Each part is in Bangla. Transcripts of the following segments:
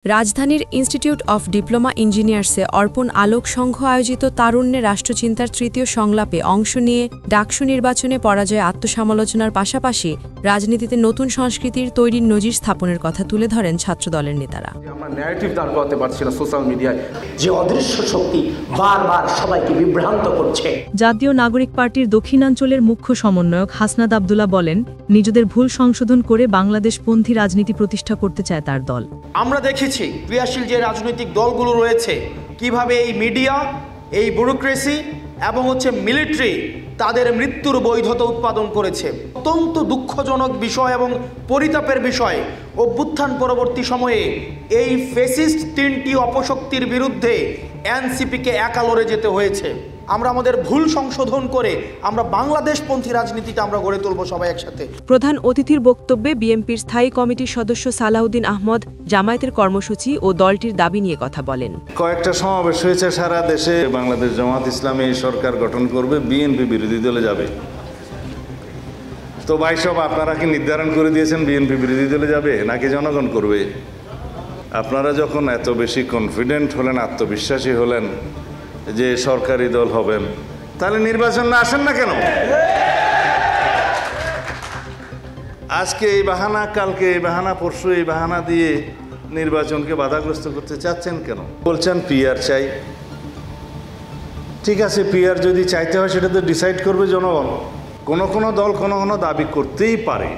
রাজধানীর ইনস্টিটিউট অফ ডিপ্লোমা ইঞ্জিনিয়ার্সে অর্পণ আলোক সংঘ আয়োজিত তারুণ্যে রাষ্ট্রচিন্তার তৃতীয় সংলাপে অংশ নিয়ে ডাকসু নির্বাচনে পরাজয়ে আত্মসমালোচনার পাশাপাশি রাজনীতিতে নতুন সংস্কৃতির তৈরির নজির স্থাপনের কথা তুলে ধরেন ছাত্রদলের নেতারা। আমরা ন্যারেটিভ দাঁড় করাতে পারছি না সোশ্যাল মিডিয়ায়, যে অদৃশ্য শক্তি বারবার সবাইকে বিভ্রান্ত করছে। জাতীয় নাগরিক পার্টির দক্ষিণাঞ্চলের মুখ্য সমন্বয়ক হাসনাত আব্দুল্লাহ বলেন, নিজেদের ভুল সংশোধন করে বাংলাদেশপন্থী রাজনীতি প্রতিষ্ঠা করতে চায় তার দল। আমরা দেখেছি ক্রিয়াশীল যে রাজনৈতিক দলগুলো রয়েছে কিভাবে এই মিডিয়া, এই ব্যুরোক্রেসি এবং মিলিটারি তাদের মৃত্যুর বৈধতা উৎপাদন করেছে। অত্যন্ত দুঃখজনক বিষয় এবং পরিতাপের বিষয়, অভ্যুত্থান পরবর্তী সময়ে এই ফ্যাসিস্ট তিনটি অপশক্তির বিরুদ্ধে এনসিপিকে একা লড়ে যেতে হয়েছে। আমরা আমাদের ভুল সংশোধন করে আমরা বাংলাদেশপন্থী রাজনীতিটা আমরা গড়ে তুলব সবাই একসাথে। প্রধান অতিথির বক্তব্যে বিএনপির স্থায়ী কমিটির সদস্য সালাউদ্দিন আহমদ জামায়াতের কর্মসূচি ও দলটির দাবি নিয়ে কথা বলেন। কয়েকটা সমাবেশ হয়েছে সারা দেশে। বাংলাদেশ জামাত ইসলামী সরকার গঠন করবে, বিএনপি বিরোধী দলে যাবে। তো ভাই সব আপনারা কি নির্ধারণ করে দিয়েছেন বিএনপি বিরোধী দলে যাবে নাকি জনগণ করবে? আপনারা যখন এত বেশি কনফিডেন্ট হলেন, আত্মবিশ্বাসী হলেন যে সরকারি দল হবেন, তাহলে নির্বাচন না আসেন না কেন? আজকে এই বাহানা, কালকে এই বাহানা, পরশু এই বাহানা দিয়ে নির্বাচনকে বাধাগ্রস্ত করতে চাচ্ছেন কেন? বলছেন পিআর চাই। ঠিক আছে, পিআর যদি চাইতে হয় সেটা তো ডিসাইড করবে জনগণ। কোনো দল কোনো দাবি করতেই পারে,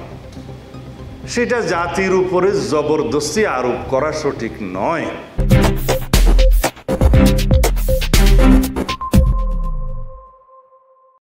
সেটা জাতির উপরে জবরদস্তি আরোপ করা সঠিক নয়।